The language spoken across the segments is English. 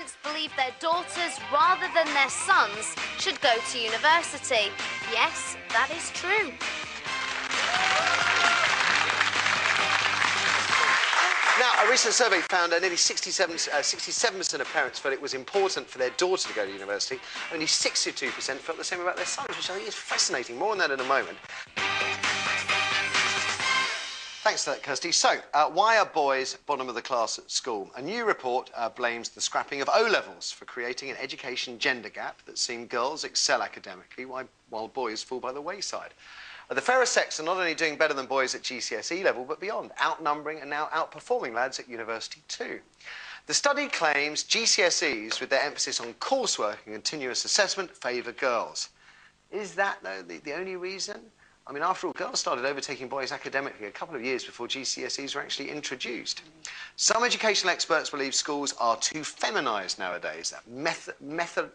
parents believe their daughters, rather than their sons, should go to university. Yes, that is true. Now, a recent survey found nearly 67% of parents felt it was important for their daughter to go to university. Only 62% felt the same about their sons, which I think is fascinating. More on that in a moment. Thanks for that, Kirsty. So, why are boys bottom of the class at school? A new report blames the scrapping of O-levels for creating an education gender gap that's seen girls excel academically while boys fall by the wayside. The fairer sex are not only doing better than boys at GCSE level, but beyond, outnumbering and now outperforming lads at university too. The study claims GCSEs, with their emphasis on coursework and continuous assessment, favour girls. Is that, though, the only reason? I mean, after all, girls started overtaking boys academically a couple of years before GCSEs were actually introduced. Some educational experts believe schools are too feminised nowadays. Methodical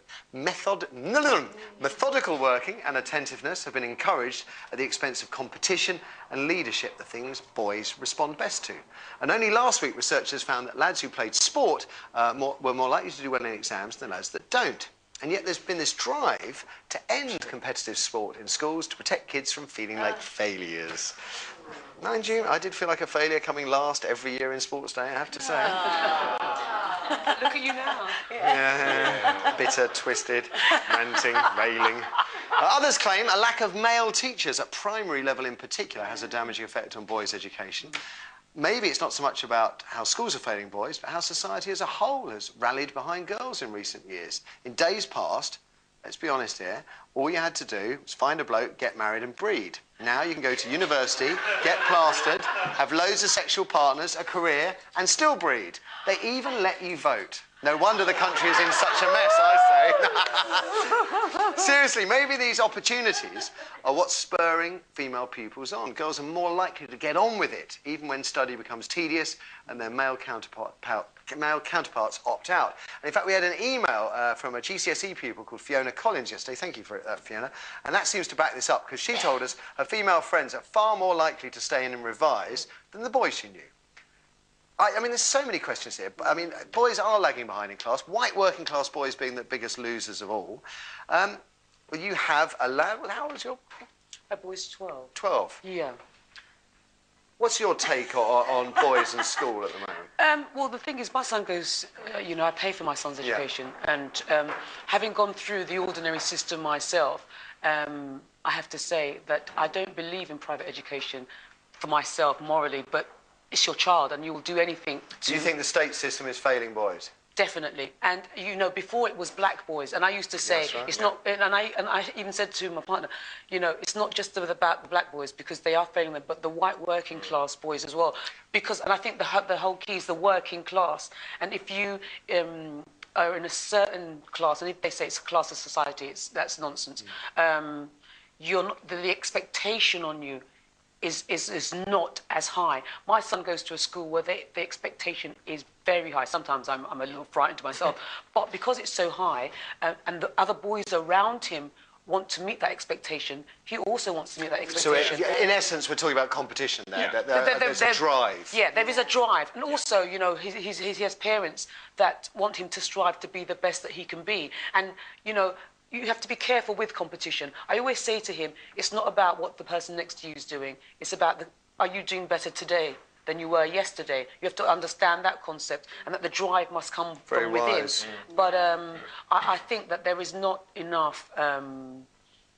working and attentiveness have been encouraged at the expense of competition and leadership, the things boys respond best to. And only last week, researchers found that lads who played sport were more likely to do well in exams than lads that don't. And yet there's been this drive to end competitive sport in schools to protect kids from feeling like failures. Mind you, I did feel like a failure coming last every year in sports day, I have to say. Look at you now. Yeah, bitter, twisted, ranting, railing. Others claim a lack of male teachers at primary level in particular has a damaging effect on boys' education. Maybe it's not so much about how schools are failing boys, but how society as a whole has rallied behind girls in recent years. In days past, let's be honest here, all you had to do was find a bloke, get married and breed. Now you can go to university, get plastered, have loads of sexual partners, a career, and still breed. They even let you vote. No wonder the country is in such a mess, I say. Seriously, maybe these opportunities are what's spurring female pupils on. Girls are more likely to get on with it, even when study becomes tedious and their male counterparts opt out. And in fact, we had an email from a GCSE pupil called Fiona Collins yesterday. Thank you for it, Fiona. And that seems to back this up, because she told us her female friends are far more likely to stay in and revise than the boys she knew. I mean, there's so many questions here. I mean, boys are lagging behind in class, white working class boys being the biggest losers of all. Well, you have a lad. How old is your... A boy's 12. 12? Yeah. What's your take on boys and school at the moment? Well, the thing is, my son goes, you know, I pay for my son's education. Yeah. And having gone through the ordinary system myself, I have to say that I don't believe in private education for myself morally, but it's your child and you will do anything to... Do you think the state system is failing boys? Definitely. And, you know, before it was black boys, and I used to say, right, it's not... And I even said to my partner, you know, it's not just about the black boys, because they are failing them, but the white working class boys as well. Because, and I think the whole key is the working class. And if you are in a certain class, and if they say it's a class of society, that's nonsense. You're not, the expectation on you is not as high. My son goes to a school where the expectation is very high. Sometimes I'm a little frightened to myself, but because it's so high, and the other boys around him want to meet that expectation, he also wants to meet that expectation. So in essence, we're talking about competition there. Yeah. There's a drive. Yeah, there is a drive. And also, you know, he has parents that want him to strive to be the best that he can be. And, you know, you have to be careful with competition. I always say to him, it's not about what the person next to you is doing. It's about, are you doing better today than you were yesterday? You have to understand that concept, and that the drive must come from within. But I think that there is not enough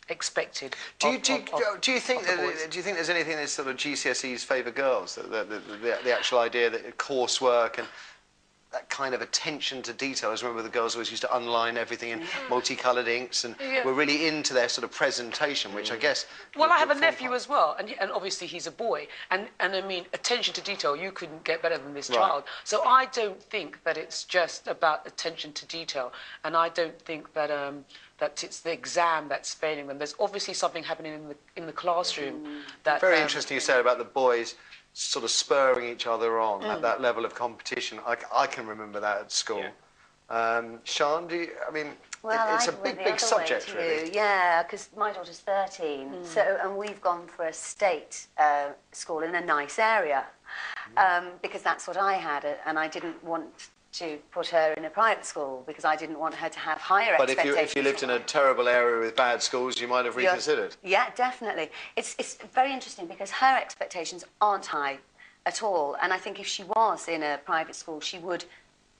expected. Do you think there's anything that sort of GCSEs favour girls? The actual idea that coursework and that kind of attention to detail. I remember the girls always used to underline everything in multicoloured inks, and were really into their sort of presentation, which I guess... Well, I have a nephew as well, and obviously he's a boy, and I mean, attention to detail, you couldn't get better than this child. So I don't think that it's just about attention to detail, and I don't think that that it's the exam that's failing them. There's obviously something happening in the classroom that... Very interesting you said about the boys sort of spurring each other on at that level of competition. I can remember that at school. Yeah. Sian, I mean, well, it's a big subject, really. Yeah, because my daughter's 13, and we've gone for a state school in a nice area, because that's what I had, and I didn't want to put her in a private school because I didn't want her to have higher But expectations. if you lived in a terrible area with bad schools, you might have reconsidered. Yeah, definitely. It's very interesting because her expectations aren't high at all. And I think if she was in a private school, she would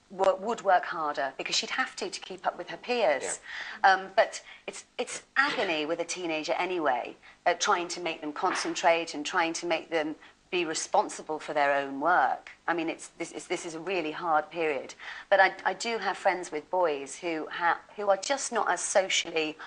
work harder because she'd have to keep up with her peers. Yeah. But it's agony with a teenager anyway, trying to make them concentrate and trying to make them be responsible for their own work. I mean, this is a really hard period. But I do have friends with boys who are just not as socially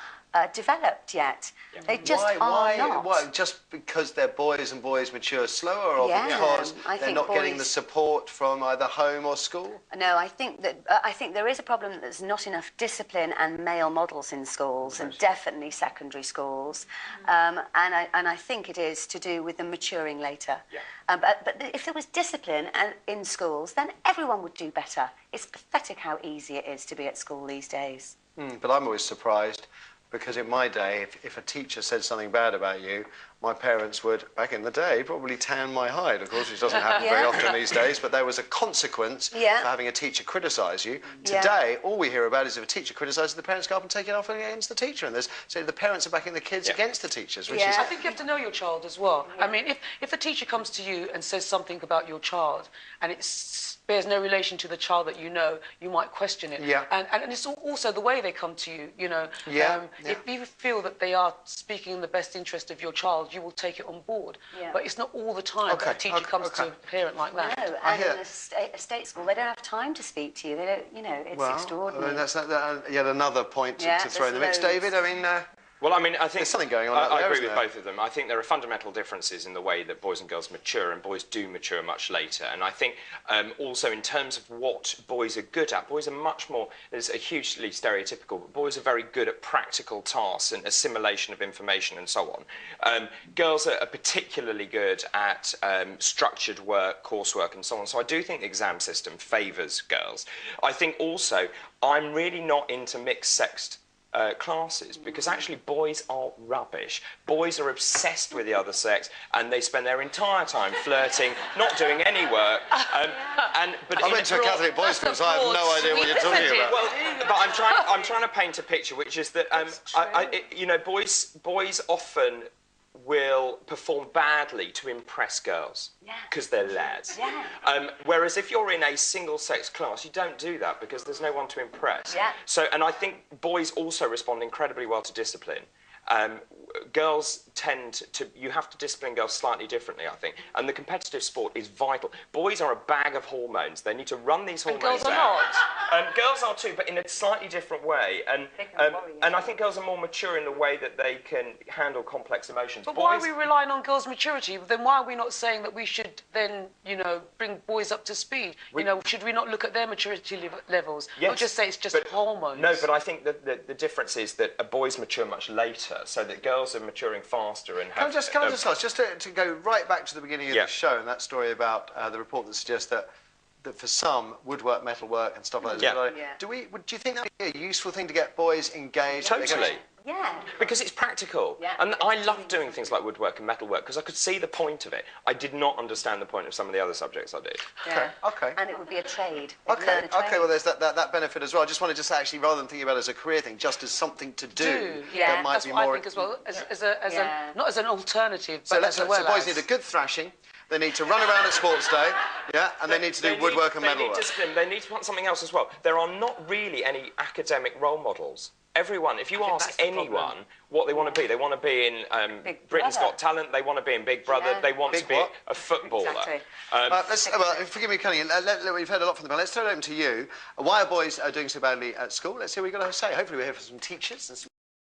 developed yet. Yeah. They just are not. Why? Just because they're boys and boys mature slower, or because they're not getting the support from either home or school? No, I think there is a problem that there's not enough discipline and male models in schools, and definitely secondary schools. And I think it is to do with them maturing later. Yeah. But if there was discipline in schools, then everyone would do better. It's pathetic how easy it is to be at school these days. But I'm always surprised. Because in my day, if a teacher said something bad about you, my parents would, back in the day, probably tan my hide. Of course, which doesn't happen very often these days, but there was a consequence for having a teacher criticise you. Today, all we hear about is if a teacher criticises, the parents go up and take it off against the teacher. And so the parents are backing the kids against the teachers. Which is... I think you have to know your child as well. I mean, if a teacher comes to you and says something about your child and it bears no relation to the child that you know, you might question it. Yeah. And it's also the way they come to you, you know. If you feel that they are speaking in the best interest of your child, you will take it on board. Yeah. But it's not all the time that a teacher comes to a parent like that. No, and in a state school, they don't have time to speak to you. They don't, you know, it's extraordinary. I mean, that's yet another point to throw in the mix. David, I mean... Well, I mean, I think there's something going on out there, I agree with both of them. I think there are fundamental differences in the way that boys and girls mature, and boys do mature much later. And I think also in terms of what boys are good at, boys are much more, it's a hugely stereotypical, but boys are very good at practical tasks and assimilation of information and so on. Girls are particularly good at structured work, coursework and so on. So I do think the exam system favours girls. I think also I'm really not into mixed-sex classes, because actually boys are rubbish. Boys are obsessed with the other sex and they spend their entire time flirting, not doing any work. But I went to a Catholic boys' school, so I have no idea what you're talking about. Well, but I'm trying to paint a picture, which is that you know, boys often will perform badly to impress girls because they're lads. Whereas if you're in a single-sex class, you don't do that because there's no one to impress. So, and I think boys also respond incredibly well to discipline. Girls tend to, you have to discipline girls slightly differently, I think. And the competitive sport is vital. Boys are a bag of hormones. They need to run these hormones out. And girls are not. Girls are too, but in a slightly different way. And I think girls are more mature in the way that they can handle complex emotions. But why are we relying on girls' maturity? Then why are we not saying that we should then, you know, bring boys up to speed? You know, should we not look at their maturity levels? Yes, not just say it's just hormones. No, but I think that the difference is that boys mature much later, so that girls are maturing faster and have... Can I just ask, just to go right back to the beginning of the show and that story about the report that suggests that for some, woodwork, metalwork and stuff like that, do you think that would be a useful thing to get boys engaged? Totally. Yeah. Because it's practical. And I love doing things like woodwork and metalwork because I could see the point of it. I did not understand the point of some of the other subjects I did. Okay. And it would be a trade. Okay, well, there's that benefit as well. I just wanted to say, actually, rather than thinking about it as a career thing, just as something to do. That might that's be what more... I think as well, not as an alternative, but as well so boys need a good thrashing. They need to run around at sports day, and they need to do woodwork and metalwork. They need discipline. They need to want something else as well. There are not really any academic role models. Everyone, if you ask anyone what they want to be, they want to be in Britain's Got Talent, they want to be in Big Brother, they want to be a footballer. Exactly. Forgive me, Connie, we've heard a lot from the panel. Let's turn it over to you. Why are boys doing so badly at school? Let's hear what you've got to say. Hopefully we'll hear from some teachers and some